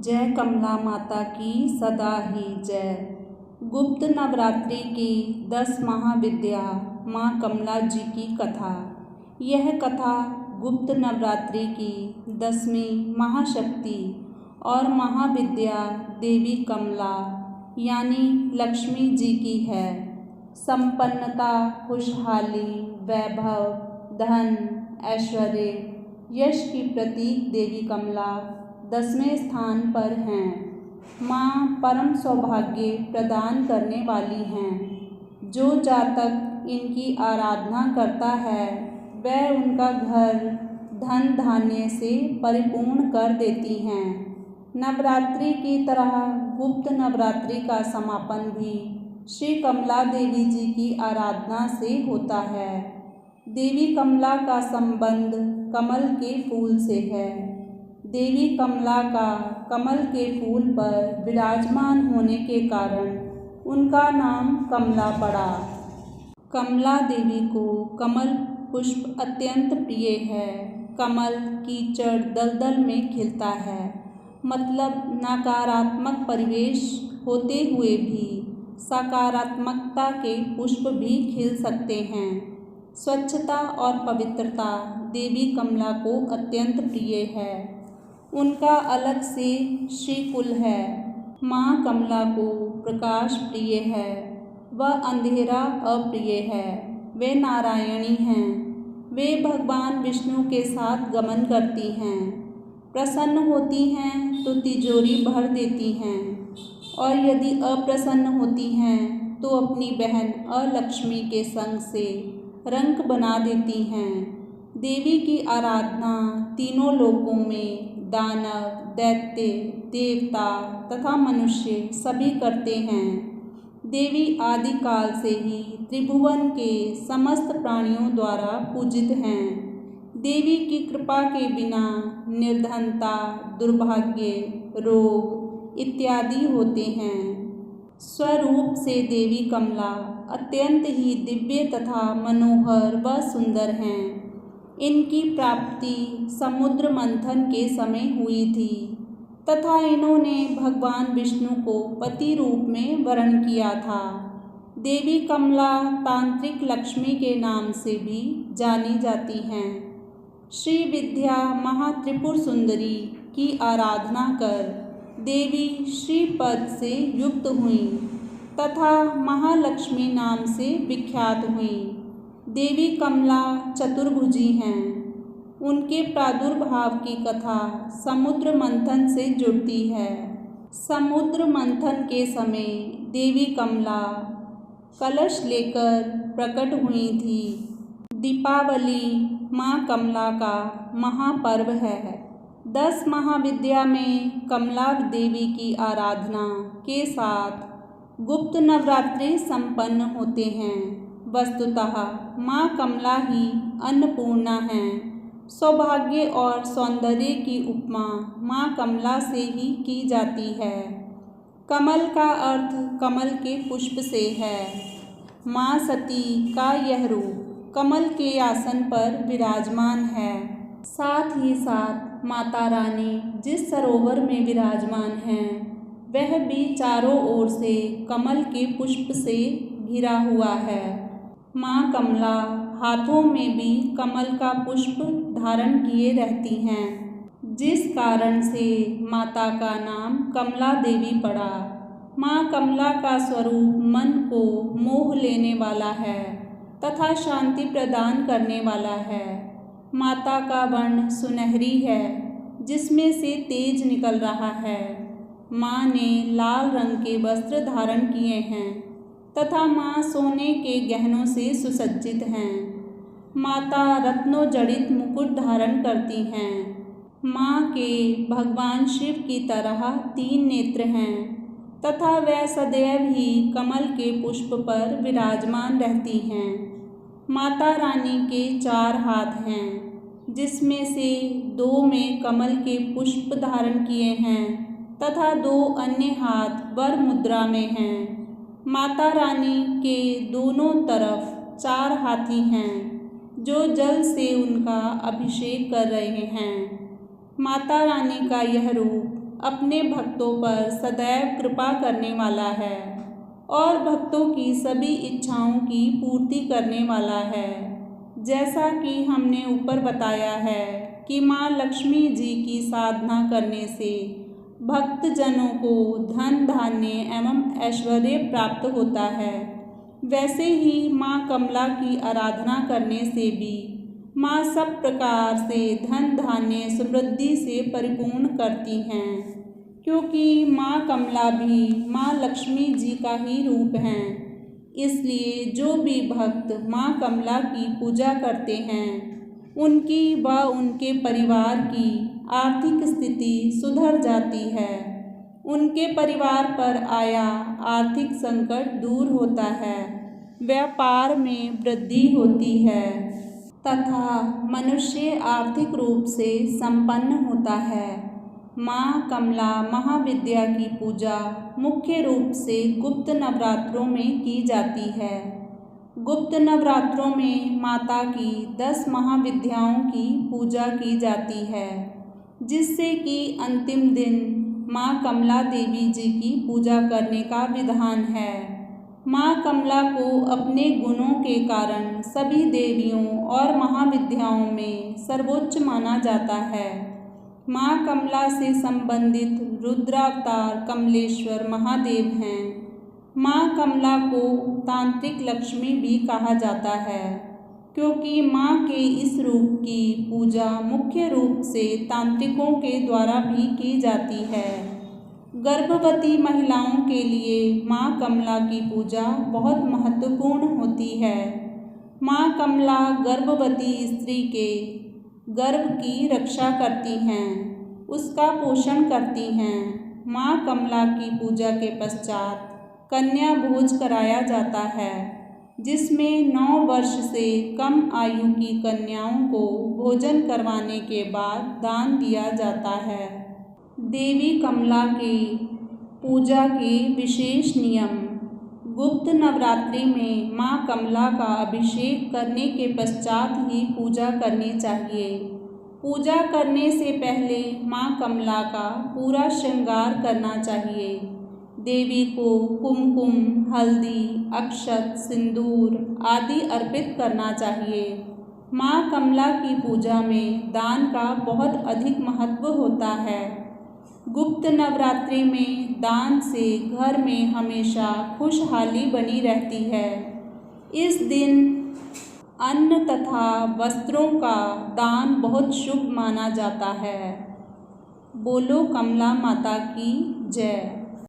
जय कमला माता की सदा ही जय। गुप्त नवरात्रि की 10 महाविद्या माँ कमला जी की कथा। यह कथा गुप्त नवरात्रि की 10वीं महाशक्ति और महाविद्या देवी कमला यानी लक्ष्मी जी की है। संपन्नता, खुशहाली, वैभव, धन, ऐश्वर्य, यश की प्रतीक देवी कमला 10वें स्थान पर हैं। माँ परम सौभाग्य प्रदान करने वाली हैं। जो जातक इनकी आराधना करता है वह उनका घर धन धान्य से परिपूर्ण कर देती हैं। नवरात्रि की तरह गुप्त नवरात्रि का समापन भी श्री कमला देवी जी की आराधना से होता है। देवी कमला का संबंध कमल के फूल से है। देवी कमला का कमल के फूल पर विराजमान होने के कारण उनका नाम कमला पड़ा। कमला देवी को कमल पुष्प अत्यंत प्रिय है। कमल कीचड़ दलदल में खिलता है, मतलब नकारात्मक परिवेश होते हुए भी सकारात्मकता के पुष्प भी खिल सकते हैं। स्वच्छता और पवित्रता देवी कमला को अत्यंत प्रिय है। उनका अलग से श्रीकुल है। माँ कमला को प्रकाश प्रिय है, वह अंधेरा अप्रिय है। वे नारायणी हैं। वे भगवान विष्णु के साथ गमन करती हैं। प्रसन्न होती हैं तो तिजोरी भर देती हैं और यदि अप्रसन्न होती हैं तो अपनी बहन अलक्ष्मी के संग से रंक बना देती हैं। देवी की आराधना तीनों लोकों में दानव, दैत्य, देवता तथा मनुष्य सभी करते हैं। देवी आदिकाल से ही त्रिभुवन के समस्त प्राणियों द्वारा पूजित हैं। देवी की कृपा के बिना निर्धनता, दुर्भाग्य, रोग इत्यादि होते हैं। स्वरूप से देवी कमला अत्यंत ही दिव्य तथा मनोहर व सुंदर हैं। इनकी प्राप्ति समुद्र मंथन के समय हुई थी तथा इन्होंने भगवान विष्णु को पति रूप में वरण किया था। देवी कमला तांत्रिक लक्ष्मी के नाम से भी जानी जाती हैं। श्री विद्या महात्रिपुर सुंदरी की आराधना कर देवी श्रीपद से युक्त हुईं तथा महालक्ष्मी नाम से विख्यात हुईं। देवी कमला चतुर्भुजी हैं। उनके प्रादुर्भाव की कथा समुद्र मंथन से जुड़ती है। समुद्र मंथन के समय देवी कमला कलश लेकर प्रकट हुई थी। दीपावली माँ कमला का महापर्व है। 10 महाविद्या में कमला देवी की आराधना के साथ गुप्त नवरात्रि संपन्न होते हैं। वस्तुतः माँ कमला ही अन्नपूर्णा हैं। सौभाग्य और सौंदर्य की उपमा माँ कमला से ही की जाती है। कमल का अर्थ कमल के पुष्प से है। माँ सती का यह रूप कमल के आसन पर विराजमान है। साथ ही साथ माता रानी जिस सरोवर में विराजमान हैं वह भी चारों ओर से कमल के पुष्प से घिरा हुआ है। माँ कमला हाथों में भी कमल का पुष्प धारण किए रहती हैं, जिस कारण से माता का नाम कमला देवी पड़ा। माँ कमला का स्वरूप मन को मोह लेने वाला है तथा शांति प्रदान करने वाला है। माता का वर्ण सुनहरी है जिसमें से तेज निकल रहा है। माँ ने लाल रंग के वस्त्र धारण किए हैं तथा माँ सोने के गहनों से सुसज्जित हैं। माता रत्नों जड़ित मुकुट धारण करती हैं। माँ के भगवान शिव की तरह 3 नेत्र हैं तथा वह सदैव ही कमल के पुष्प पर विराजमान रहती हैं। माता रानी के 4 हाथ हैं जिसमें से 2 में कमल के पुष्प धारण किए हैं तथा 2 अन्य हाथ वर मुद्रा में हैं। माता रानी के दोनों तरफ 4 हाथी हैं जो जल से उनका अभिषेक कर रहे हैं। माता रानी का यह रूप अपने भक्तों पर सदैव कृपा करने वाला है और भक्तों की सभी इच्छाओं की पूर्ति करने वाला है। जैसा कि हमने ऊपर बताया है कि माँ लक्ष्मी जी की साधना करने से भक्तजनों को धन धान्य एवं ऐश्वर्य प्राप्त होता है, वैसे ही माँ कमला की आराधना करने से भी माँ सब प्रकार से धन धान्य समृद्धि से परिपूर्ण करती हैं, क्योंकि माँ कमला भी माँ लक्ष्मी जी का ही रूप हैं। इसलिए जो भी भक्त माँ कमला की पूजा करते हैं उनकी व उनके परिवार की आर्थिक स्थिति सुधर जाती है, उनके परिवार पर आया आर्थिक संकट दूर होता है, व्यापार में वृद्धि होती है तथा मनुष्य आर्थिक रूप से संपन्न होता है। माँ कमला महाविद्या की पूजा मुख्य रूप से गुप्त नवरात्रों में की जाती है। गुप्त नवरात्रों में माता की 10 महाविद्याओं की पूजा की जाती है, जिससे कि अंतिम दिन माँ कमला देवी जी की पूजा करने का विधान है। माँ कमला को अपने गुणों के कारण सभी देवियों और महाविद्याओं में सर्वोच्च माना जाता है। माँ कमला से संबंधित रुद्रावतार कमलेश्वर महादेव हैं। माँ कमला को तांत्रिक लक्ष्मी भी कहा जाता है, क्योंकि माँ के इस रूप की पूजा मुख्य रूप से तांत्रिकों के द्वारा भी की जाती है। गर्भवती महिलाओं के लिए माँ कमला की पूजा बहुत महत्वपूर्ण होती है। माँ कमला गर्भवती स्त्री के गर्भ की रक्षा करती हैं, उसका पोषण करती हैं। माँ कमला की पूजा के पश्चात कन्या भोज कराया जाता है, जिसमें 9 वर्ष से कम आयु की कन्याओं को भोजन करवाने के बाद दान दिया जाता है। देवी कमला की पूजा के विशेष नियम। गुप्त नवरात्रि में माँ कमला का अभिषेक करने के पश्चात ही पूजा करनी चाहिए। पूजा करने से पहले माँ कमला का पूरा श्रृंगार करना चाहिए। देवी को कुमकुम, हल्दी, अक्षत, सिंदूर आदि अर्पित करना चाहिए। माँ कमला की पूजा में दान का बहुत अधिक महत्व होता है। गुप्त नवरात्रि में दान से घर में हमेशा खुशहाली बनी रहती है। इस दिन अन्न तथा वस्त्रों का दान बहुत शुभ माना जाता है। बोलो कमला माता की जय।